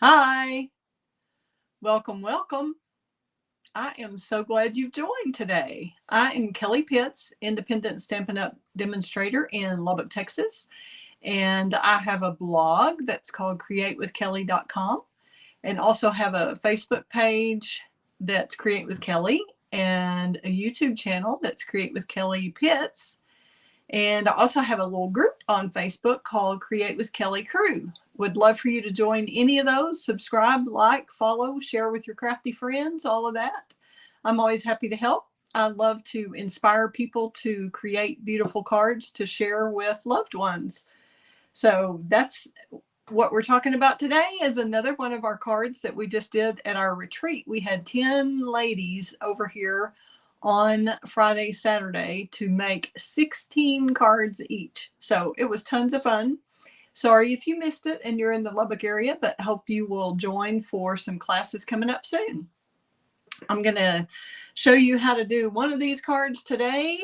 Hi, welcome, welcome. I am so glad you've joined today. I am Kelly Pitts, independent Stampin' Up! Demonstrator in Lubbock, Texas, and I have a blog that's called createwithkelly.com and also have a Facebook page that's Create with Kelly and a YouTube channel that's Create with Kelly Pitts. And I also have a little group on Facebook called Create with Kelly Crew. Would love for you to join any of those. Subscribe, like, follow, share with your crafty friends, all of that. I'm always happy to help. I love to inspire people to create beautiful cards to share with loved ones. So that's what we're talking about today is another one of our cards that we just did at our retreat. We had 10 ladies over here on Friday, Saturday to make 16 cards each. So it was tons of fun. Sorry if you missed it and you're in the Lubbock area, but hope you will join for some classes coming up soon. I'm going to show you how to do one of these cards today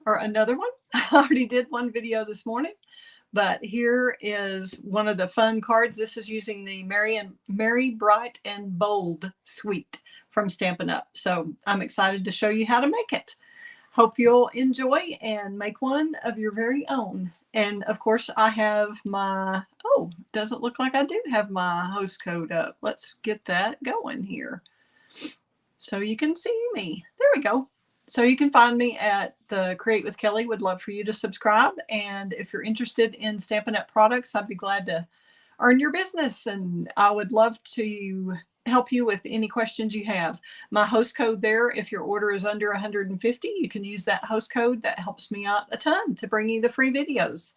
or another one. I already did one video this morning, but here is one of the fun cards. This is using the Merry, Bright, and Bold suite from Stampin' Up! So I'm excited to show you how to make it. Hope you'll enjoy and make one of your very own. And of course I have my, doesn't look like I do have my host code up. Let's get that going here so you can see me. There we go. So you can find me at the Create with Kelly. Would love for you to subscribe. And if you're interested in Stampin' Up! Products, I'd be glad to earn your business. And I would love to help you with any questions you have. My host code there, if your order is under 150, you can use that host code. That helps me out a ton to bring you the free videos.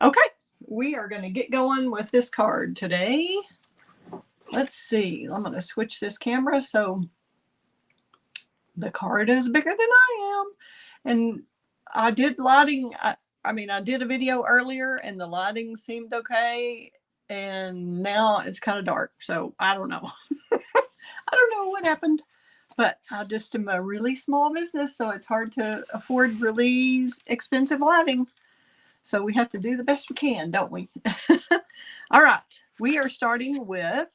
Okay, we are going to get going with this card today. Let's see. I'm going to switch this camera so the card is bigger than I am. And I did lighting. I did a video earlier and the lighting seemed okay. And now it's kind of dark. So I don't know. I don't know what happened, but I just am a really small business. So it's hard to afford really expensive lighting. So we have to do the best we can, don't we? All right. We are starting with,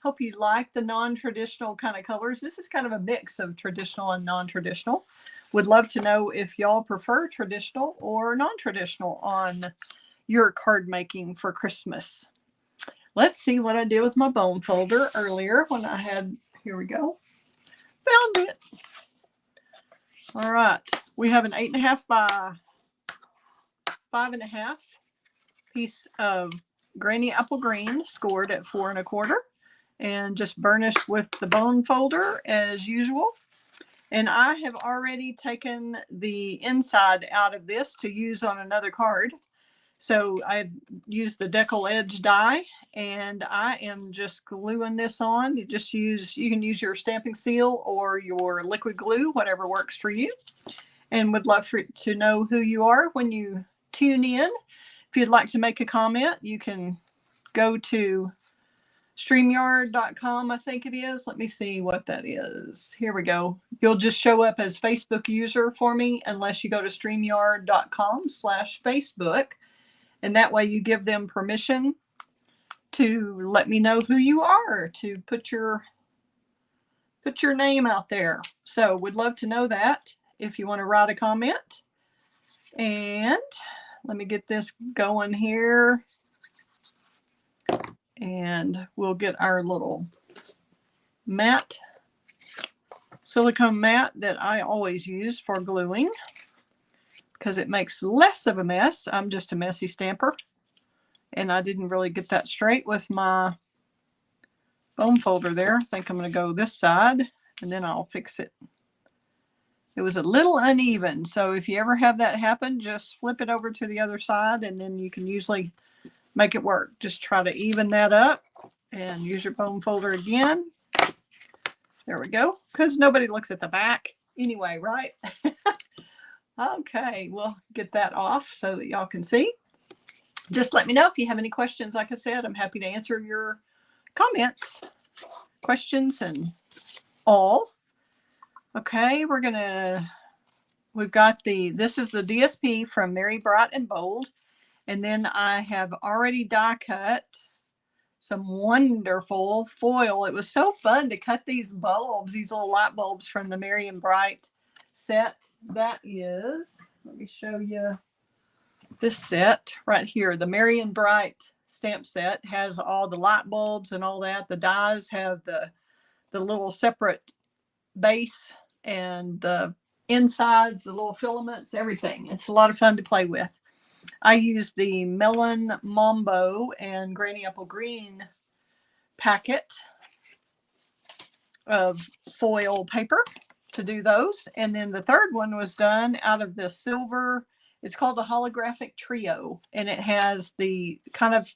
hope you like the non-traditional kind of colors. This is kind of a mix of traditional and non-traditional. Would love to know if y'all prefer traditional or non-traditional on your card making for Christmas. Let's see what I did with my bone folder earlier when I had, here we go, found it. All right, we have an 8.5 by 5.5 piece of Granny Apple Green scored at 4 1/4 and just burnished with the bone folder as usual. And I have already taken the inside out of this to use on another card. So I used the decal edge die and I am just gluing this on. You can use your stamping seal or your liquid glue, whatever works for you. And would love to know who you are when you tune in. If you'd like to make a comment, you can go to StreamYard.com, I think it is. Let me see what that is. Here we go. You'll just show up as Facebook user for me unless you go to StreamYard.com/Facebook. And that way you give them permission to let me know who you are, to put your name out there. So would love to know that if you want to write a comment. And let me get this going here. And we'll get our little mat, silicone mat that I always use for gluing because it makes less of a mess. I'm just a messy stamper. And I didn't really get that straight with my bone folder there. I think I'm going to go this side and then I'll fix it. It was a little uneven. So if you ever have that happen, just flip it over to the other side and then you can usually make it work. Just try to even that up and use your bone folder again. There we go. Because nobody looks at the back anyway, right? Okay, we'll get that off so that y'all can see. Just let me know if you have any questions. Like I said, I'm happy to answer your comments, questions, and all. Okay, we've got this is the DSP from Merry, Bright, and Bold. And then I have already die cut some wonderful foil. It was so fun to cut these bulbs, these little light bulbs from the Merry and Bright set. That is, let me show you this set right here. The Merry and Bright stamp set has all the light bulbs and all that. The dies have the little separate base and the insides, the little filaments, everything. It's a lot of fun to play with. I use the Melon Mambo and Granny Apple Green packet of foil paper to do those. And then the third one was done out of the silver. It's called a holographic trio, and it has the kind of,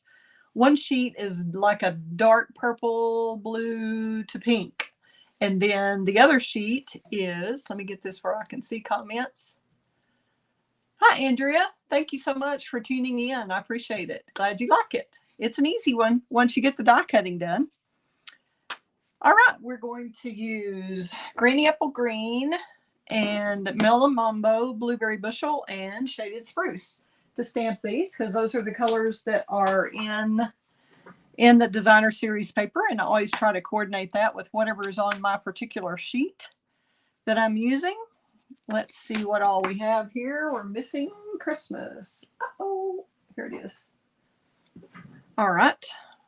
one sheet is like a dark purple, blue to pink. And then the other sheet is, let me get this where I can see comments. Hi, Andrea. Thank you so much for tuning in. I appreciate it. Glad you like it. It's an easy one once you get the die cutting done. All right, we're going to use Granny Apple Green and Melon Mambo, Blueberry Bushel, and Shaded Spruce to stamp these, because those are the colors that are in the designer series paper, and I always try to coordinate that with whatever is on my particular sheet that I'm using. Let's see what all we have here. We're missing Christmas. Oh, here it is. All right.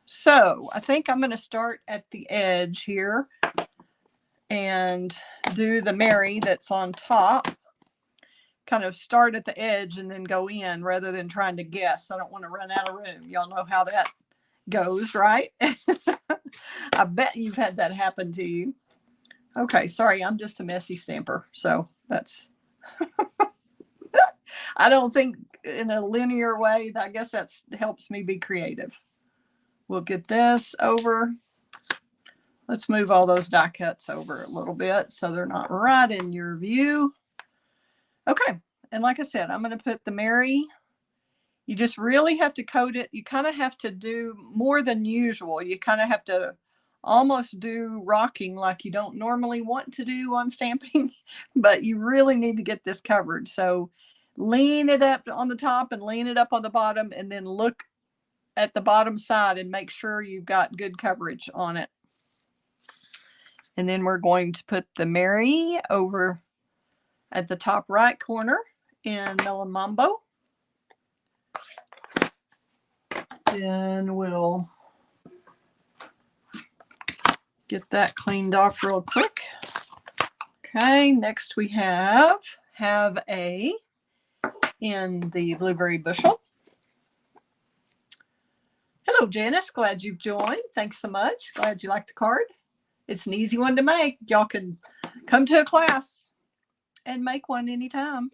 So I think I'm going to start at the edge here and do the Merry that's on top. Kind of start at the edge and then go in rather than trying to guess. I don't want to run out of room. Y'all know how that goes, right? I bet you've had that happen to you. Okay, sorry, I'm just a messy stamper. So that's, I don't think in a linear way. I guess that helps me be creative. We'll get this over. Let's move all those die cuts over a little bit so they're not right in your view. Okay, and like I said, I'm going to put the Merry. You just really have to coat it. You kind of have to do more than usual. You kind of have to almost do rocking like you don't normally want to do on stamping, but you really need to get this covered. So lean it up on the top and lean it up on the bottom, and then look at the bottom side and make sure you've got good coverage on it. And then we're going to put the Merry over at the top right corner in Melon Mambo. Then we'll get that cleaned off real quick. Okay, next we have a in the Blueberry Bushel. Hello, Janice. Glad you've joined. Thanks so much. Glad you like the card. It's an easy one to make. Y'all can come to a class and make one anytime.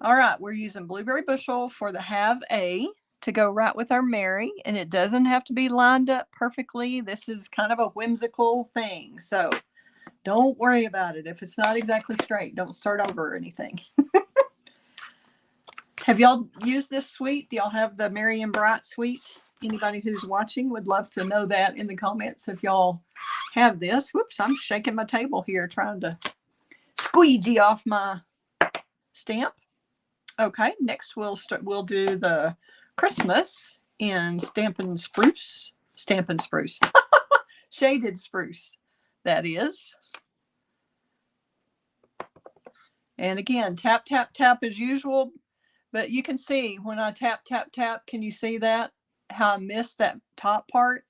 All right, we're using Blueberry Bushel for the Have A to go right with our Merry, and it doesn't have to be lined up perfectly. This is kind of a whimsical thing, so don't worry about it. If it's not exactly straight, don't start over or anything. Have y'all used this suite? Do y'all have the Merry and Bright suite? Anybody who's watching would love to know that in the comments if y'all have this. Whoops, I'm shaking my table here trying to squeegee off my stamp. Okay, next we'll do the Christmas in Stampin' Spruce. Shaded Spruce, that is. And again, tap, tap, tap as usual. But you can see when I tap, tap, tap, can you see that? How I missed that top part?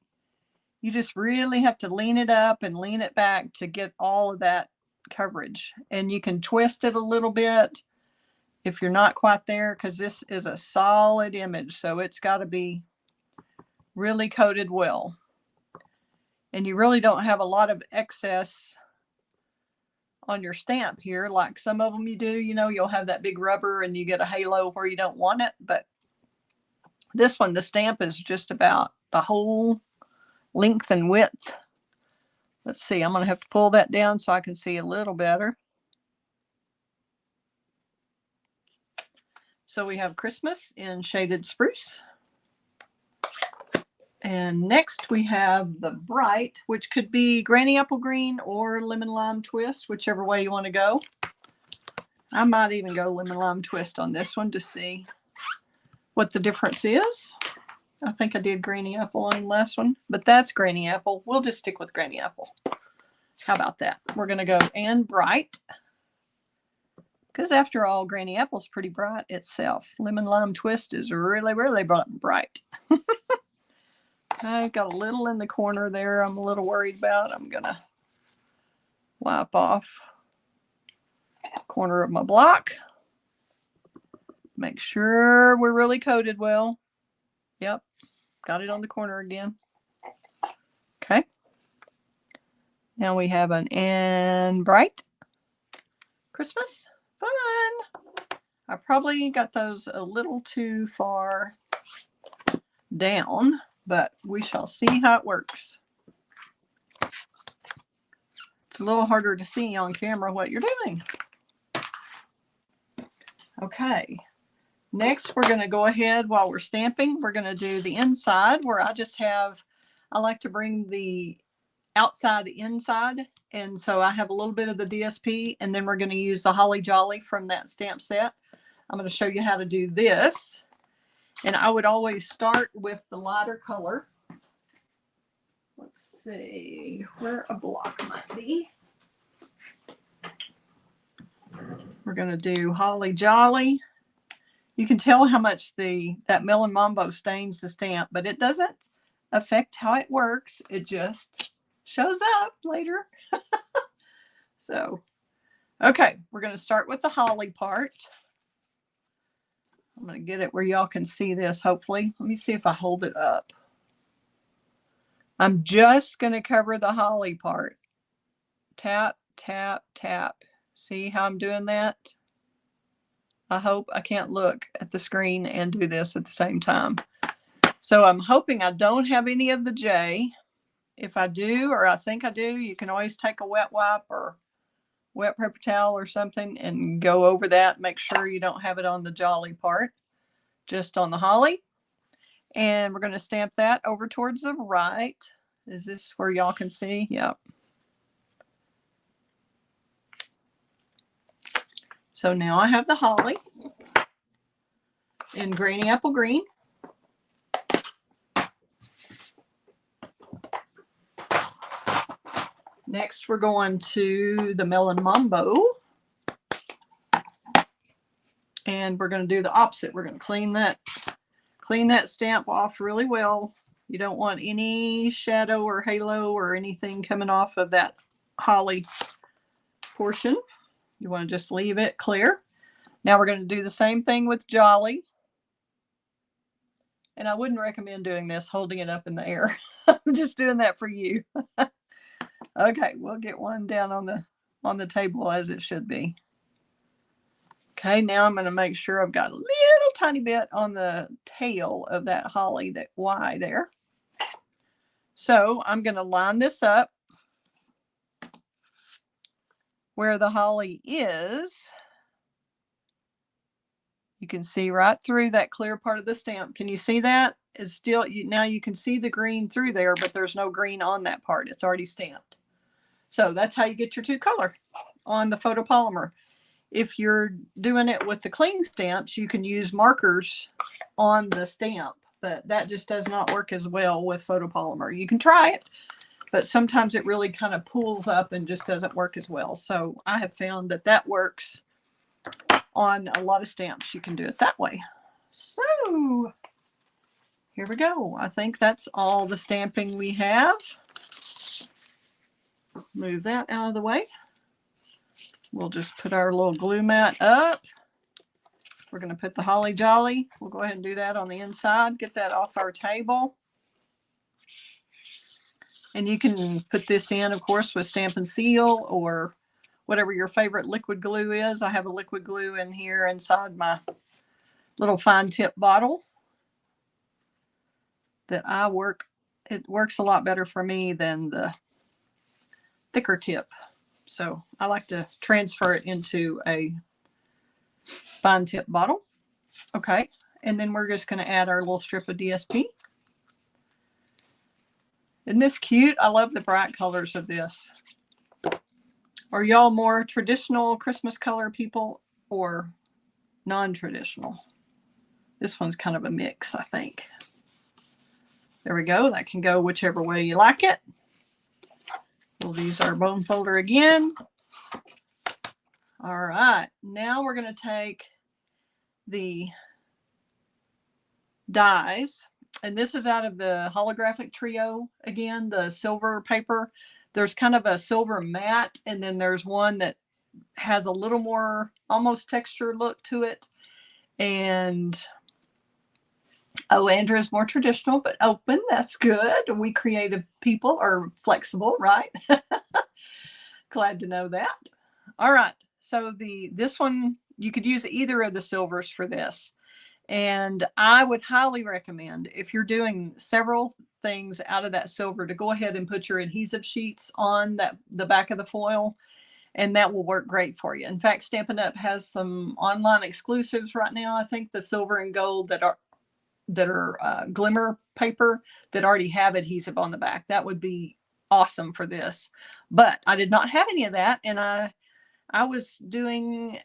You just really have to lean it up and lean it back to get all of that coverage. And you can twist it a little bit if you're not quite there, because this is a solid image. So it's got to be really coated well. And you really don't have a lot of excess on your stamp here, like some of them you do. You know, you'll have that big rubber and you get a halo where you don't want it. But this one, the stamp is just about the whole length and width. Let's see, I'm going to have to pull that down so I can see a little better. So we have Christmas in Shaded Spruce. And next we have the Bright, which could be Granny Apple Green or Lemon Lime Twist, whichever way you want to go. I might even go Lemon Lime Twist on this one to see what the difference is. I think I did Granny Apple on the last one, but that's Granny Apple. We'll just stick with Granny Apple. How about that? We're going to go and bright. Because after all, Granny Apple's pretty bright itself. Lemon Lime Twist is really, really bright. I got a little in the corner there I'm a little worried about. I'm going to wipe off the corner of my block. Make sure we're really coated well. Yep, got it on the corner again. Okay. Now we have an and bright. Christmas. Fun. I probably got those a little too far down, but we shall see how it works. It's a little harder to see on camera what you're doing. Okay. Next, we're going to go ahead while we're stamping. We're going to do the inside where I like to bring the outside inside. And so I have a little bit of the DSP, and then we're going to use the Holly Jolly from that stamp set. I'm going to show you how to do this. And I would always start with the lighter color. Let's see where a block might be. We're going to do Holly Jolly. You can tell how much that Melon Mambo stains the stamp, but it doesn't affect how it works. It just shows up later. So, okay, we're going to start with the holly part. I'm going to get it where y'all can see this, hopefully. Let me see if I hold it up. I'm just going to cover the holly part. Tap, tap, tap. See how I'm doing that? I hope I can't look at the screen and do this at the same time. So I'm hoping I don't have any of the J. If I do, or I think I do, you can always take a wet wipe or wet paper towel or something and go over that. Make sure you don't have it on the jolly part, just on the holly. And we're going to stamp that over towards the right. Is this where y'all can see? Yep. So now I have the holly in Granny Apple Green. Next, we're going to the Melon Mambo. And we're going to do the opposite. We're going to clean that stamp off really well. You don't want any shadow or halo or anything coming off of that holly portion. You want to just leave it clear. Now we're going to do the same thing with Jolly. And I wouldn't recommend doing this, holding it up in the air. I'm just doing that for you. Okay, we'll get one down on the table as it should be. Okay, now I'm going to make sure I've got a little tiny bit on the tail of that holly, that Y there. So I'm going to line this up where the holly is. You can see right through that clear part of the stamp. Can you see that? It's still, now you can see the green through there, but there's no green on that part. It's already stamped. So that's how you get your two color on the photopolymer. If you're doing it with the clean stamps, you can use markers on the stamp, but that just does not work as well with photopolymer. You can try it, but sometimes it really kind of pulls up and just doesn't work as well. So I have found that that works on a lot of stamps. You can do it that way. So here we go. I think that's all the stamping we have. Move that out of the way. We'll just put our little glue mat up. We're going to put the Holly Jolly. We'll go ahead and do that on the inside. Get that off our table. And you can put this in, of course, with Stampin' Seal or whatever your favorite liquid glue is. I have a liquid glue in here inside my little fine tip bottle that I work. It works a lot better for me than the thicker tip. So I like to transfer it into a fine tip bottle. Okay. And then we're just going to add our little strip of DSP. Isn't this cute? I love the bright colors of this. Are y'all more traditional Christmas color people or non-traditional? This one's kind of a mix, I think. There we go. That can go whichever way you like it. We'll use our bone folder again. All right, now we're going to take the dies, and this is out of the holographic trio again, the silver paper. There's kind of a silver matte, and then there's one that has a little more almost texture look to it. And oh, Andrew's more traditional but open. That's good. We creative people are flexible, right? Glad to know that. All right, so this one, you could use either of the silvers for this. And I would highly recommend, if you're doing several things out of that silver, to go ahead and put your adhesive sheets on the back of the foil, and that will work great for you. In fact, Stampin' Up! Has some online exclusives right now. I think the silver and gold that are glimmer paper that already have adhesive on the back. That would be awesome for this. But I did not have any of that, and I was doing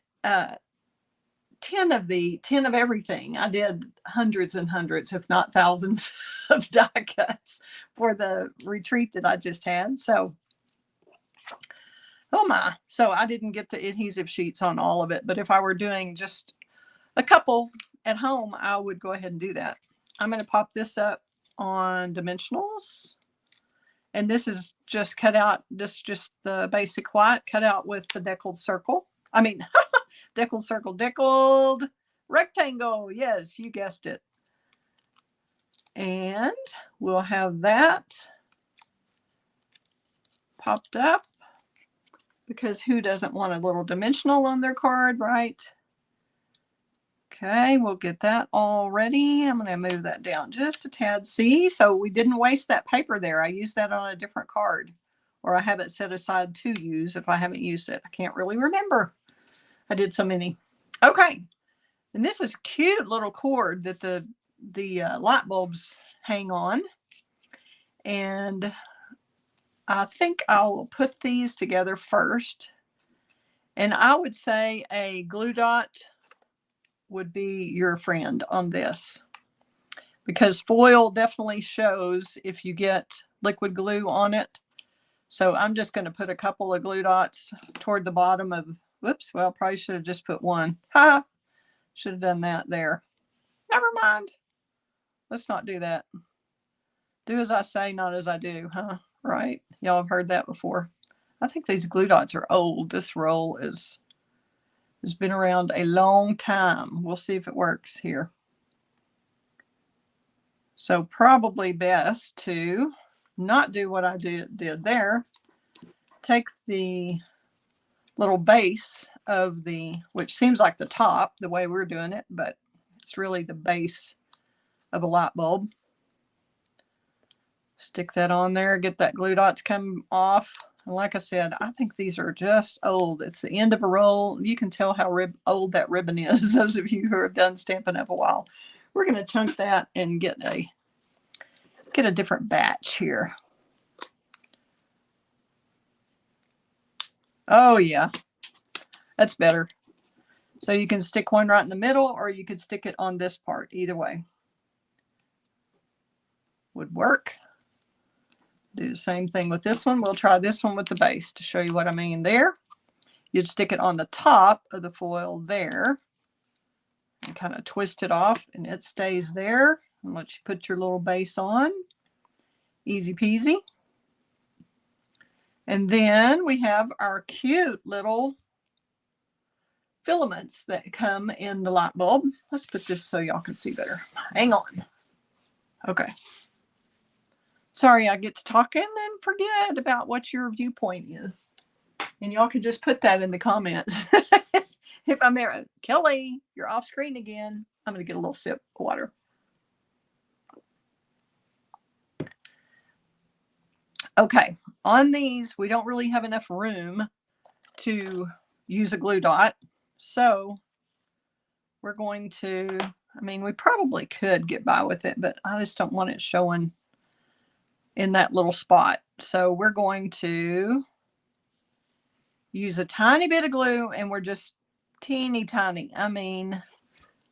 10 of everything. I did hundreds and hundreds, if not thousands, of die cuts for the retreat that I just had. So, oh my. So I didn't get the adhesive sheets on all of it, but if I were doing just a couple at home, I would go ahead and do that. I'm going to pop this up on dimensionals. And this is just cut out, this just the basic white cut out with the deckled circle. I mean, deckled circle, deckled rectangle. Yes, you guessed it. And we'll have that popped up, because who doesn't want a little dimensional on their card, right? Okay, we'll get that all ready. I'm going to move that down just a tad. See, so we didn't waste that paper there. I used that on a different card, or I have it set aside to use if I haven't used it. I can't really remember. I did so many. Okay, and this is cute little cord that the light bulbs hang on. And I think I'll put these together first. And I would say a glue dot would be your friend on this, because foil definitely shows if you get liquid glue on it. So I'm just going to put a couple of glue dots toward the bottom of, whoops, well, probably should have just put one. Ha! Should have done that there. Never mind. Let's not do that. Do as I say, not as I do, huh? Right? Y'all have heard that before. I think these glue dots are old. This roll has been around a long time. We'll see if it works here. So probably best to not do what I did there. Take the little base of which seems like the top, the way we're doing it, but it's really the base of a light bulb. Stick that on there, get that glue dot to come off. And like I said, I think these are just old. It's the end of a roll. You can tell how old that ribbon is, those of you who have done Stampin' Up! A while. We're going to chunk that and get a different batch here. Oh yeah, that's better. So you can stick one right in the middle, or you could stick it on this part. Either way would work. Do the same thing with this one. We'll try this one with the base to show you what I mean there. You'd stick it on the top of the foil there and kind of twist it off, and it stays there. And let you put your little base on. Easy peasy. And then we have our cute little filaments that come in the light bulb. Let's put this so y'all can see better. Hang on. Okay. Sorry, I get to talk and then forget about what your viewpoint is. And y'all can just put that in the comments. If I'm there, Kelly, you're off screen again. I'm going to get a little sip of water. Okay, on these, we don't really have enough room to use a glue dot. So we're going to, I mean, we probably could get by with it, but I just don't want it showing in that little spot. So we're going to use a tiny bit of glue, and we're just teeny tiny. I mean,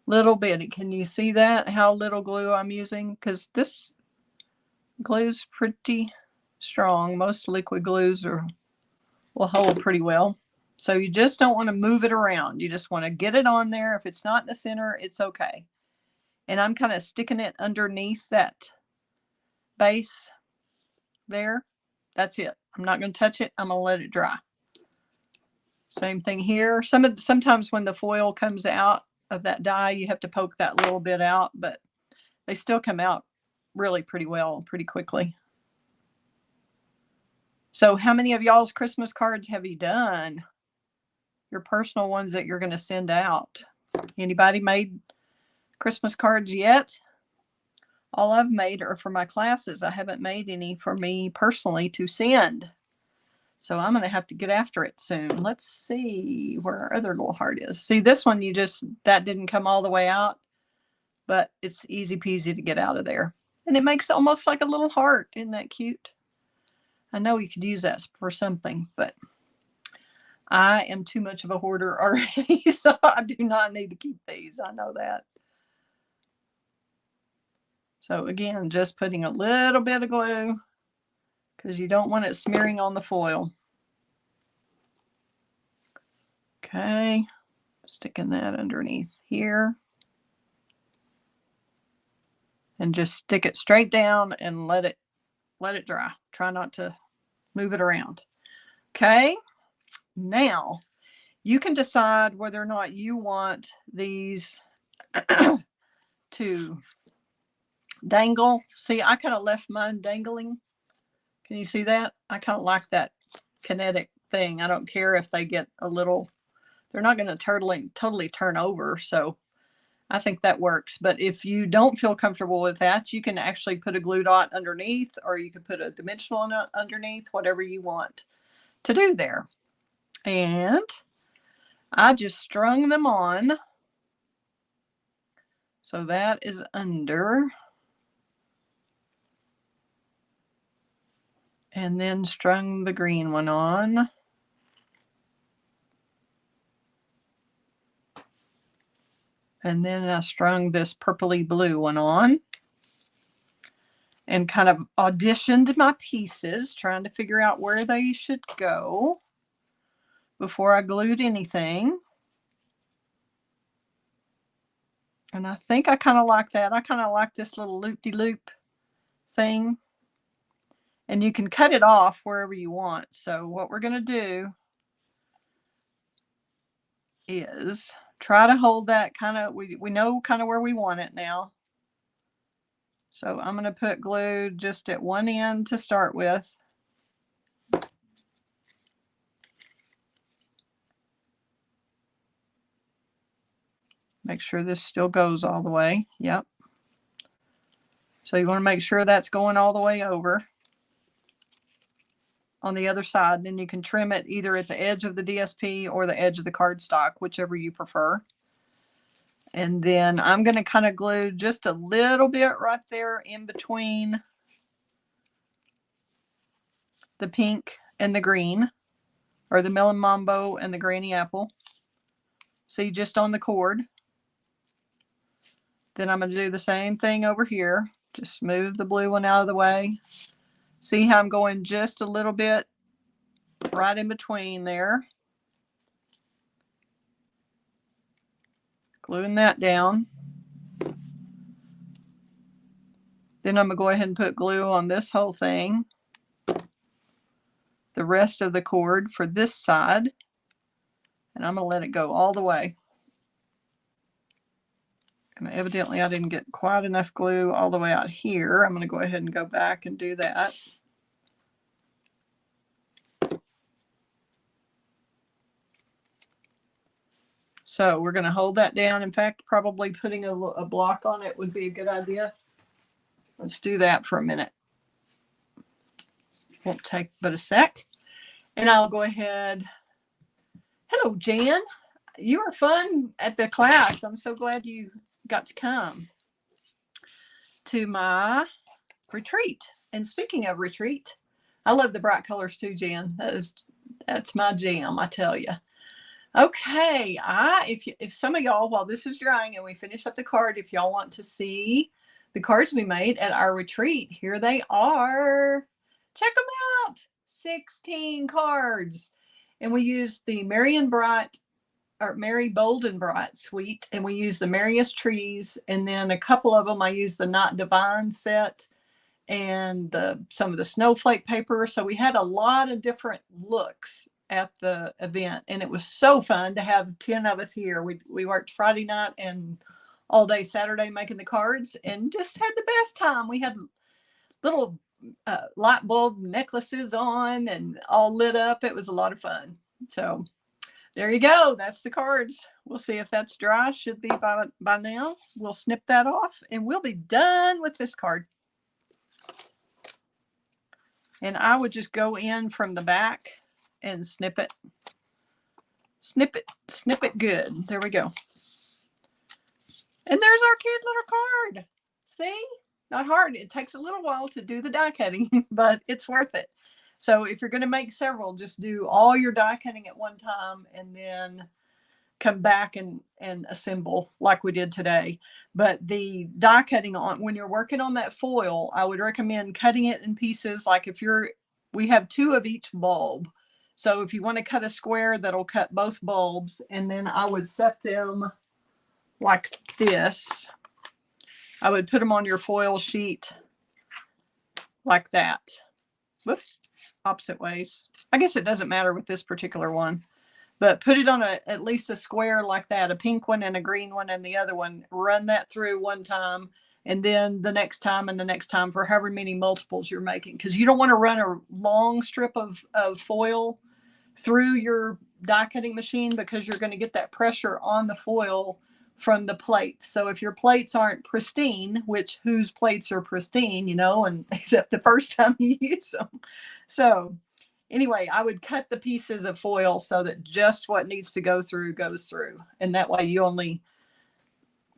little bitty. Can you see that? How little glue I'm using? Because this Glue's pretty strong. Most liquid glues will hold pretty well. So you just don't want to move it around. You just want to get it on there. If it's not in the center, it's okay. And I'm kind of sticking it underneath that base there. That's it. I'm not going to touch it. I'm going to let it dry. Same thing here. Sometimes when the foil comes out of that die, you have to poke that little bit out, but they still come out really pretty well, pretty quickly. So how many of y'all's Christmas cards have you done? Your personal ones that you're going to send out. Anybody made Christmas cards yet? All I've made are for my classes. I haven't made any for me personally to send. So I'm going to have to get after it soon. Let's see where our other little heart is. See, this one, that didn't come all the way out, but it's easy peasy to get out of there. And it makes almost like a little heart. Isn't that cute? I know you could use that for something, but I am too much of a hoarder already, so I do not need to keep these. I know that. So again, just putting a little bit of glue because you don't want it smearing on the foil. Okay, sticking that underneath here. And just stick it straight down and let it dry. Try not to move it around. Okay, now you can decide whether or not you want these to dangle. See, I kind of left mine dangling. Can you see that? I kind of like that kinetic thing. I don't care if they get a little, they're not going to totally turn over. So I think that works. But if you don't feel comfortable with that, you can actually put a glue dot underneath, or you could put a dimensional underneath, whatever you want to do there. And I just strung them on. So that is under. And then strung the green one on. And then I strung this purpley blue one on. And kind of auditioned my pieces, trying to figure out where they should go before I glued anything. And I think I kind of like that. I kind of like this little loop-de-loop thing. And you can cut it off wherever you want. So what we're going to do is try to hold that kind of, we know kind of where we want it now. So I'm going to put glue just at one end to start with. Make sure this still goes all the way. Yep. So you want to make sure that's going all the way over on the other side. Then you can trim it either at the edge of the DSP or the edge of the cardstock, whichever you prefer. And then I'm going to kind of glue just a little bit right there in between the pink and the green, or the melon mambo and the granny apple. See, just on the cord. Then I'm going to do the same thing over here. Just move the blue one out of the way. See how I'm going just a little bit right in between there. Gluing that down. Then I'm going to go ahead and put glue on this whole thing. The rest of the cord for this side. And I'm going to let it go all the way. And evidently I didn't get quite enough glue all the way out here. I'm going to go ahead and go back and do that. So we're going to hold that down. In fact, probably putting a block on it would be a good idea. Let's do that for a minute. Won't take but a sec. And I'll go ahead. Hello, Jan. You were fun at the class. I'm so glad you got to come to my retreat. And speaking of retreat, I love the bright colors too, Jan. That's my jam, I tell you. Okay, if some of y'all, while this is drying and we finish up the card, if y'all want to see the cards we made at our retreat. Here they are. Check them out. 16 cards. And we used the Marion Bright or Mary Boldenbright suite, and we used the Merriest Trees, and then a couple of them I used the Not Divine set and some of the snowflake paper. So we had a lot of different looks at the event, and it was so fun to have 10 of us here. We worked Friday night and all day Saturday making the cards, and just had the best time. We had little light bulb necklaces on and all lit up. It was a lot of fun. So there you go. That's the cards. We'll see if that's dry. Should be by now. We'll snip that off and we'll be done with this card. And I would just go in from the back and snip it. Snip it good. There we go. And there's our cute little card. See? Not hard. It takes a little while to do the die cutting, but it's worth it. So if you're going to make several, just do all your die cutting at one time and then come back and assemble like we did today. But the die cutting on, when you're working on that foil, I would recommend cutting it in pieces. Like we have 2 of each bulb. So if you want to cut a square, that'll cut both bulbs. And then I would set them like this. I would put them on your foil sheet like that. Whoops. Opposite ways. I guess it doesn't matter with this particular one, but put it on at least a square like that, a pink one and a green one and the other one. Run that through one time, and then the next time and the next time for however many multiples you're making, because you don't want to run a long strip of foil through your die cutting machine, because you're going to get that pressure on the foil from the plates. So if your plates aren't pristine, which whose plates are pristine, and except the first time you use them. So anyway, I would cut the pieces of foil so that just what needs to go through goes through. And that way you only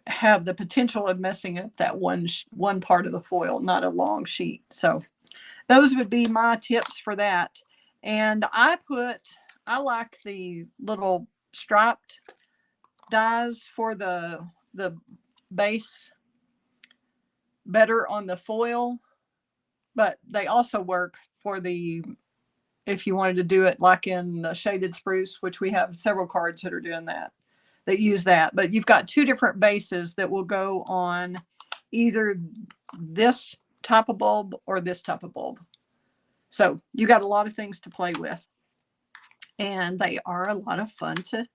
have the potential of messing up that one part of the foil, not a long sheet. So those would be my tips for that. And I like the little striped dies for the base better on the foil, but they also work for if you wanted to do it like in the shaded spruce, which we have several cards that are doing that use that. But you've got 2 different bases that will go on either this type of bulb or this type of bulb. So you got a lot of things to play with, and they are a lot of fun to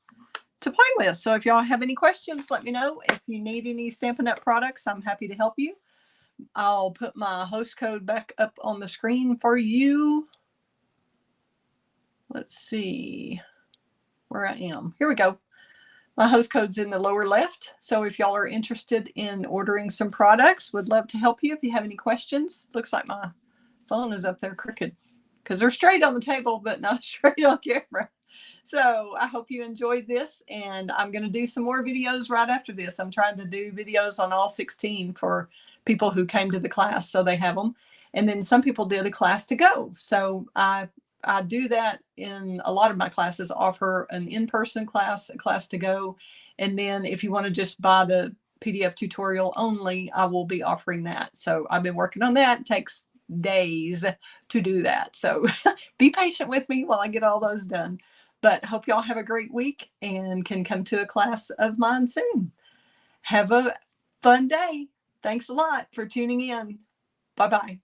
play with. So if y'all have any questions, let me know. If you need any Stampin' Up! Products, I'm happy to help you. I'll put my host code back up on the screen for you. Let's see where I am. Here we go. My host code's in the lower left. So if y'all are interested in ordering some products, would love to help you. If you have any questions, looks like my phone is up there crooked because they're straight on the table, but not straight on camera. So I hope you enjoyed this, and I'm going to do some more videos right after this. I'm trying to do videos on all 16 for people who came to the class, so they have them. And then some people did a class to go. So I do that in a lot of my classes, offer an in-person class, a class to go. And then if you want to just buy the PDF tutorial only, I will be offering that. So I've been working on that. It takes days to do that. So be patient with me while I get all those done. But hope y'all have a great week and can come to a class of mine soon. Have a fun day. Thanks a lot for tuning in. Bye-bye.